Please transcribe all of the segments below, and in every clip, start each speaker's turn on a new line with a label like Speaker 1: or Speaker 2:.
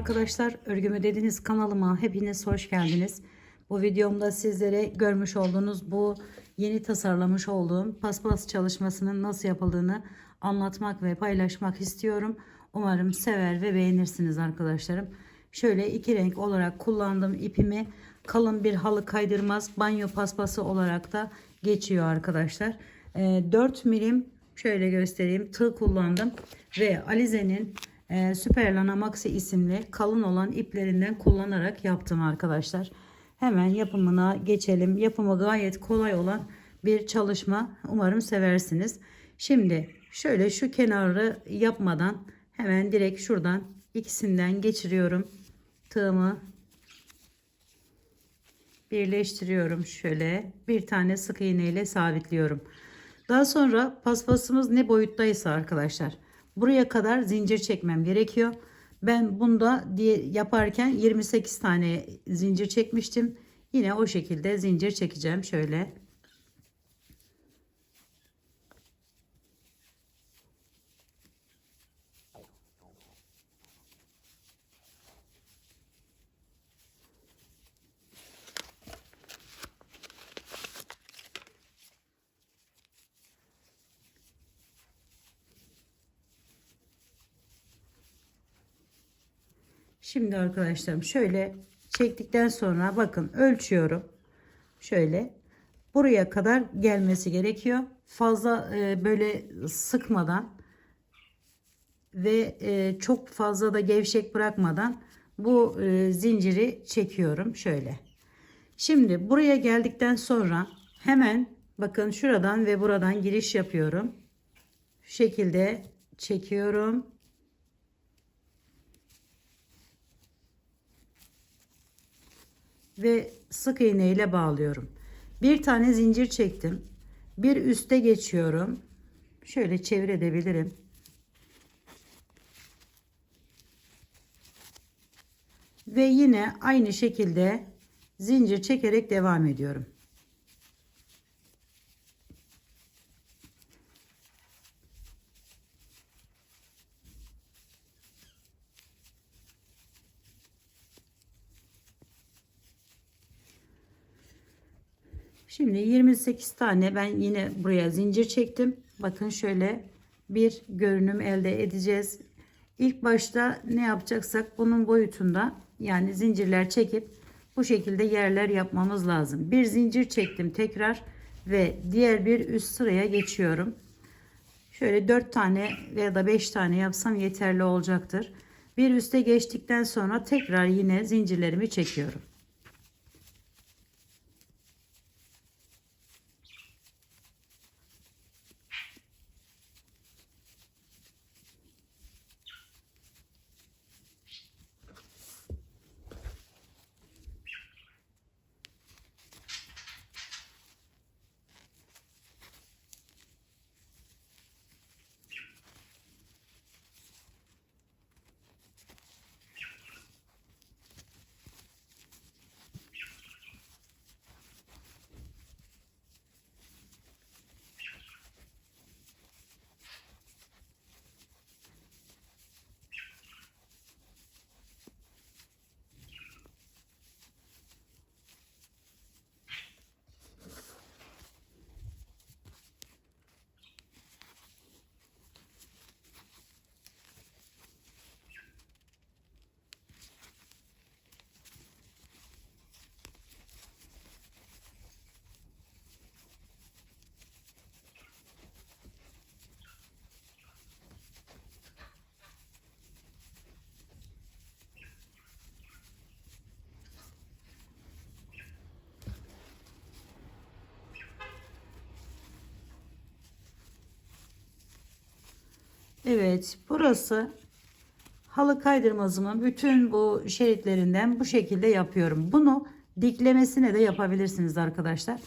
Speaker 1: arkadaşlar, Örgümü Dediniz kanalıma hepiniz hoş geldiniz. Bu videomda sizlere görmüş olduğunuz bu yeni tasarlamış olduğum paspas çalışmasının nasıl yapıldığını anlatmak ve paylaşmak istiyorum. Umarım sever ve beğenirsiniz arkadaşlarım. Şöyle iki renk olarak kullandığım ipimi kalın bir halı kaydırmaz banyo paspası olarak da geçiyor arkadaşlar. 4 milim şöyle göstereyim tığ kullandım ve Alize'nin Süperlana Maxi isimli kalın olan iplerinden kullanarak yaptım arkadaşlar. Hemen yapımına geçelim. Yapımı gayet kolay olan bir çalışma. Umarım seversiniz. Şimdi şöyle şu kenarı yapmadan hemen direkt şuradan ikisinden geçiriyorum. Tığımı birleştiriyorum. Şöyle bir tane sık iğne ile sabitliyorum. Daha sonra paspasımız ne boyuttaysa arkadaşlar, buraya kadar zincir çekmem gerekiyor. Ben bunda yaparken 28 tane zincir çekmiştim. Yine o şekilde zincir çekeceğim şöyle. Şimdi arkadaşlarım şöyle çektikten sonra bakın ölçüyorum. Şöyle buraya kadar gelmesi gerekiyor. Fazla böyle sıkmadan ve çok fazla da gevşek bırakmadan bu zinciri çekiyorum şöyle. Şimdi buraya geldikten sonra hemen bakın şuradan ve buradan giriş yapıyorum. Şu şekilde çekiyorum. Ve sık iğne ile bağlıyorum. Bir tane zincir çektim. Bir üste geçiyorum. Şöyle çevirebilirim. Ve yine aynı şekilde zincir çekerek devam ediyorum. Şimdi 28 tane ben yine buraya zincir çektim. Bakın şöyle bir görünüm elde edeceğiz. İlk başta ne yapacaksak bunun boyutunda, yani zincirler çekip bu şekilde yerler yapmamız lazım. Bir zincir çektim tekrar ve diğer bir üst sıraya geçiyorum. Şöyle 4 tane veya da 5 tane yapsam yeterli olacaktır. Bir üste geçtikten sonra tekrar yine zincirlerimi çekiyorum. Evet, burası halı kaydırmazımın bütün bu şeritlerinden bu şekilde yapıyorum. Bunu diklemesine de yapabilirsiniz arkadaşlar.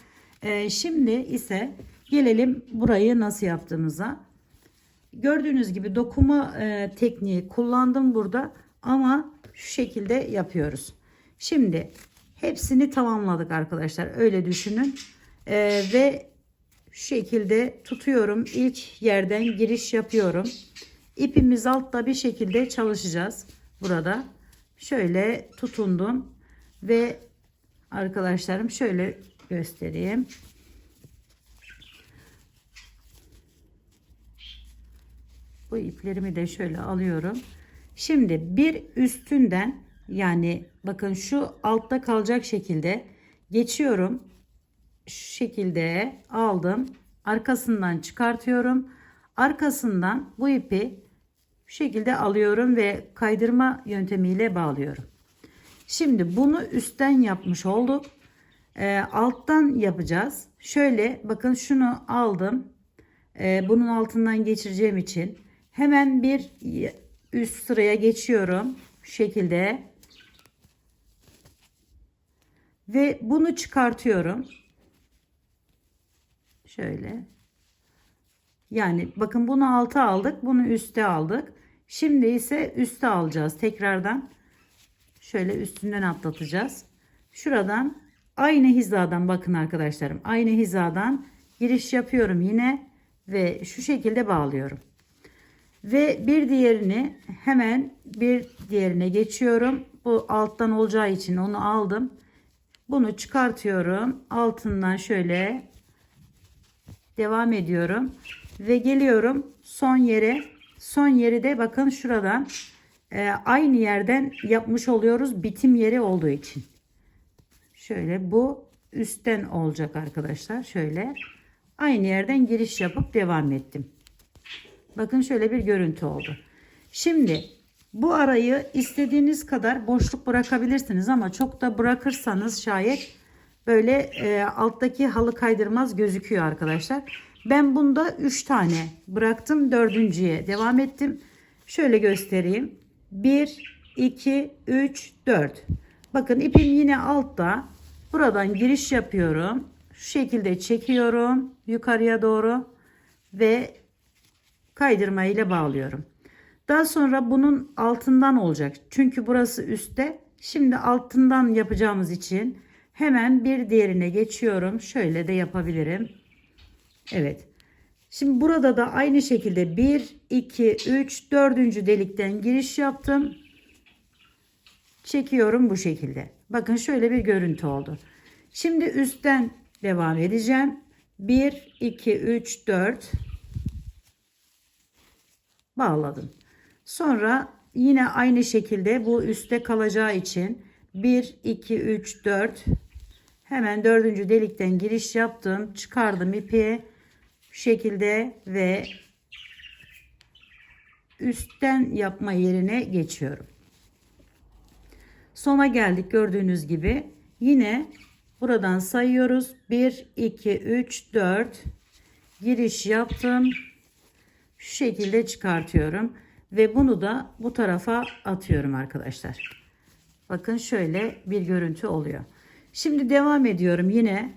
Speaker 1: Şimdi ise gelelim burayı nasıl yaptığımıza. Gördüğünüz gibi dokuma tekniği kullandım burada ama şu şekilde yapıyoruz. Şimdi hepsini tamamladık arkadaşlar, öyle düşünün. Ve şu şekilde tutuyorum, ilk yerden giriş yapıyorum. İpimiz altta bir şekilde çalışacağız burada. şöyle tutundum ve arkadaşlarım şöyle göstereyim. Bu iplerimi de şöyle alıyorum. Şimdi bir üstünden, yani bakın şu altta kalacak şekilde geçiyorum. Şu şekilde aldım. Arkasından çıkartıyorum. Arkasından bu ipi şu şekilde alıyorum ve kaydırma yöntemiyle bağlıyorum. Şimdi bunu üstten yapmış olduk. Alttan yapacağız. Şöyle bakın, şunu aldım. Bunun altından geçireceğim için hemen bir üst sıraya geçiyorum. Şu şekilde. Ve bunu çıkartıyorum. Şöyle. Yani bakın, bunu alta aldık. Bunu üste aldık. Şimdi ise üste alacağız. Tekrardan şöyle üstünden atlatacağız. Şuradan aynı hizadan, bakın arkadaşlarım, aynı hizadan giriş yapıyorum yine ve şu şekilde bağlıyorum. Ve bir diğerini hemen bir diğerine geçiyorum. Bu alttan olacağı için onu aldım. Bunu çıkartıyorum. Altından şöyle devam ediyorum ve geliyorum son yere. Son yeri de bakın şuradan aynı yerden yapmış oluyoruz, bitim yeri olduğu için. Şöyle bu üstten olacak arkadaşlar. Şöyle aynı yerden giriş yapıp devam ettim. Bakın şöyle bir görüntü oldu. Şimdi bu arayı istediğiniz kadar boşluk bırakabilirsiniz ama çok da bırakırsanız şayet böyle alttaki halı kaydırmaz gözüküyor arkadaşlar. Ben bunda 3 tane bıraktım. Dördüncüye devam ettim. Şöyle göstereyim. 1, 2, 3, 4. Bakın ipim yine altta. Buradan giriş yapıyorum. Şu şekilde çekiyorum yukarıya doğru ve kaydırma ile bağlıyorum. Daha sonra bunun altından olacak. Çünkü burası üstte. Şimdi altından yapacağımız için hemen bir diğerine geçiyorum. Şöyle de yapabilirim. Evet. Şimdi burada da aynı şekilde 1, 2, 3, 4. delikten giriş yaptım. Çekiyorum bu şekilde. Bakın şöyle bir görüntü oldu. Şimdi üstten devam edeceğim. 1, 2, 3, 4 bağladım. Sonra yine aynı şekilde bu üstte kalacağı için 1, 2, 3, 4 hemen 4. delikten giriş yaptım. Çıkardım ipi şu şekilde ve üstten yapma yerine geçiyorum. Sona geldik gördüğünüz gibi. Yine buradan sayıyoruz. 1, 2, 3, 4 giriş yaptım. Şu şekilde çıkartıyorum ve bunu da bu tarafa atıyorum arkadaşlar. Bakın şöyle bir görüntü oluyor. Şimdi devam ediyorum yine.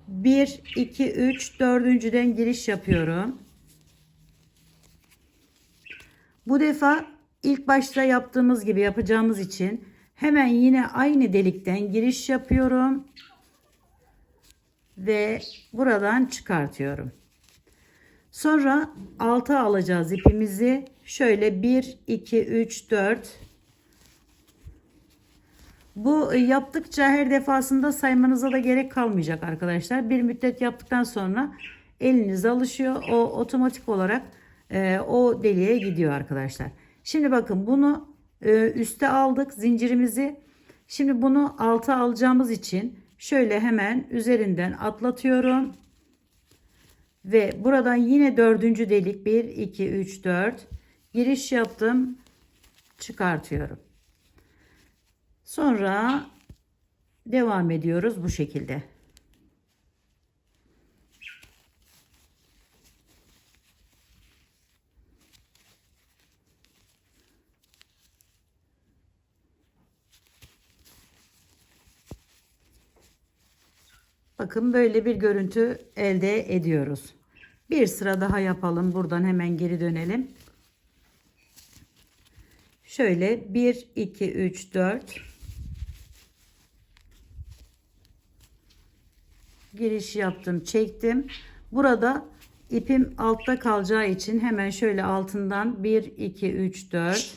Speaker 1: 1, 2, 3, 4.'den giriş yapıyorum. Bu defa ilk başta yaptığımız gibi yapacağımız için hemen yine aynı delikten giriş yapıyorum ve buradan çıkartıyorum. Sonra alta alacağız ipimizi. Şöyle 1, 2, 3, 4. Bu yaptıkça her defasında saymanıza da gerek kalmayacak arkadaşlar. Bir müddet yaptıktan sonra eliniz alışıyor. O otomatik olarak o deliğe gidiyor arkadaşlar. Şimdi bakın bunu üste aldık zincirimizi. Şimdi bunu alta alacağımız için şöyle hemen üzerinden atlatıyorum. Ve buradan yine 4. delik 1, 2, 3, 4 giriş yaptım. Çıkartıyorum. Sonra devam ediyoruz bu şekilde. Bakın böyle bir görüntü elde ediyoruz. Bir sıra daha yapalım. Buradan hemen geri dönelim. Şöyle 1, 2, 3, 4 giriş yaptım, çektim. Burada ipim altta kalacağı için hemen şöyle altından 1, 2, 3, 4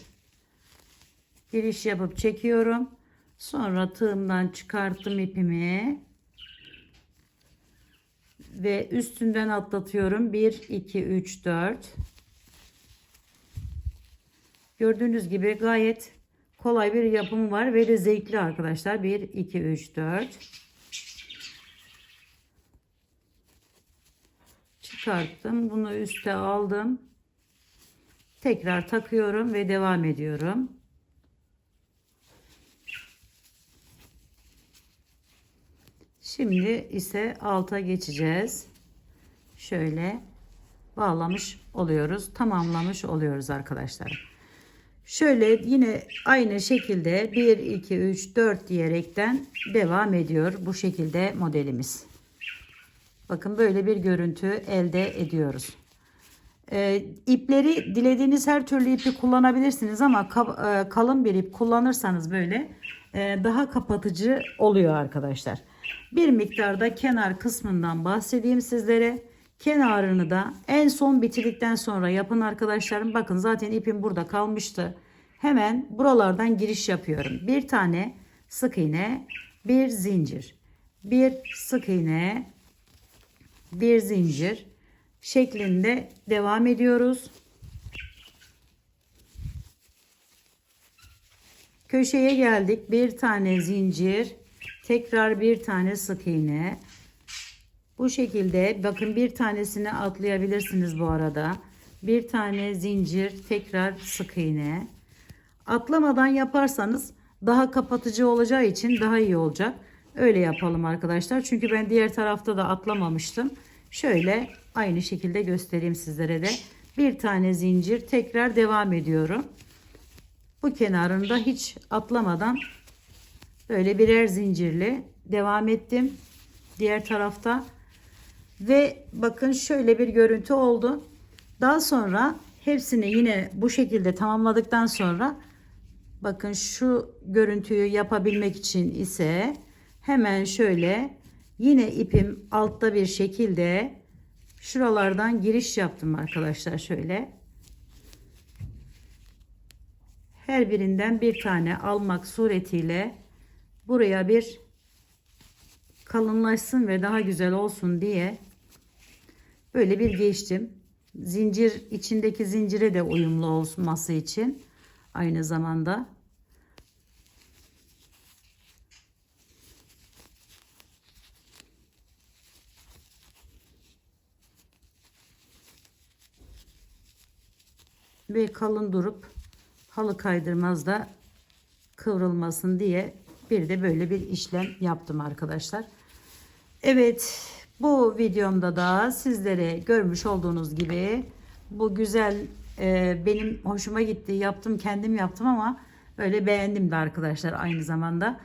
Speaker 1: giriş yapıp çekiyorum. Sonra tığımdan çıkarttım ipimi ve üstünden atlatıyorum. 1 2 3 4. Gördüğünüz gibi gayet kolay bir yapımı var ve de zevkli arkadaşlar. 1 2 3 4. Çıkarttım. Bunu üste aldım. Tekrar takıyorum ve devam ediyorum. Şimdi ise alta geçeceğiz. Şöyle bağlamış oluyoruz. Tamamlamış oluyoruz arkadaşlar. Şöyle yine aynı şekilde 1 2 3 4 diyerekten devam ediyor bu şekilde modelimiz. Bakın böyle bir görüntü elde ediyoruz. İpleri dilediğiniz her türlü ipi kullanabilirsiniz ama kalın bir ip kullanırsanız böyle daha kapatıcı oluyor arkadaşlar. Bir miktarda kenar kısmından bahsedeyim sizlere. Kenarını da en son bitirdikten sonra yapın arkadaşlarım. Bakın zaten ipim burada kalmıştı. Hemen buralardan giriş yapıyorum. Bir tane sık iğne, bir zincir, bir sık iğne, bir zincir şeklinde devam ediyoruz. Köşeye geldik. Bir tane zincir, tekrar bir tane sık iğne. Bu şekilde bakın bir tanesini atlayabilirsiniz bu arada. Bir tane zincir, tekrar sık iğne. Atlamadan yaparsanız daha kapatıcı olacağı için daha iyi olacak. Öyle yapalım arkadaşlar. Çünkü ben diğer tarafta da atlamamıştım. Şöyle aynı şekilde göstereyim sizlere de. Bir tane zincir, tekrar devam ediyorum. Bu kenarında hiç atlamadan böyle birer zincirli devam ettim. Diğer tarafta. Ve bakın şöyle bir görüntü oldu. Daha sonra hepsini yine bu şekilde tamamladıktan sonra bakın şu görüntüyü yapabilmek için ise hemen şöyle yine ipim altta bir şekilde şuralardan giriş yaptım arkadaşlar şöyle. Her birinden bir tane almak suretiyle buraya bir kalınlaşsın ve daha güzel olsun diye böyle bir geçtim. Zincir içindeki zincire de uyumlu olması için aynı zamanda. Ve kalın durup halı kaydırmaz da kıvrılmasın diye bir de böyle bir işlem yaptım arkadaşlar. Evet, bu videomda da sizlere görmüş olduğunuz gibi bu güzel benim hoşuma gitti, yaptım, kendim yaptım ama böyle beğendim de arkadaşlar aynı zamanda.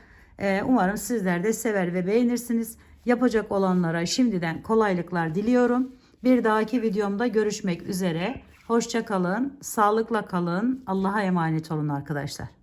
Speaker 1: Umarım sizler de sever ve beğenirsiniz. Yapacak olanlara şimdiden kolaylıklar diliyorum. Bir dahaki videomda görüşmek üzere. Hoşça kalın, sağlıkla kalın, Allah'a emanet olun arkadaşlar.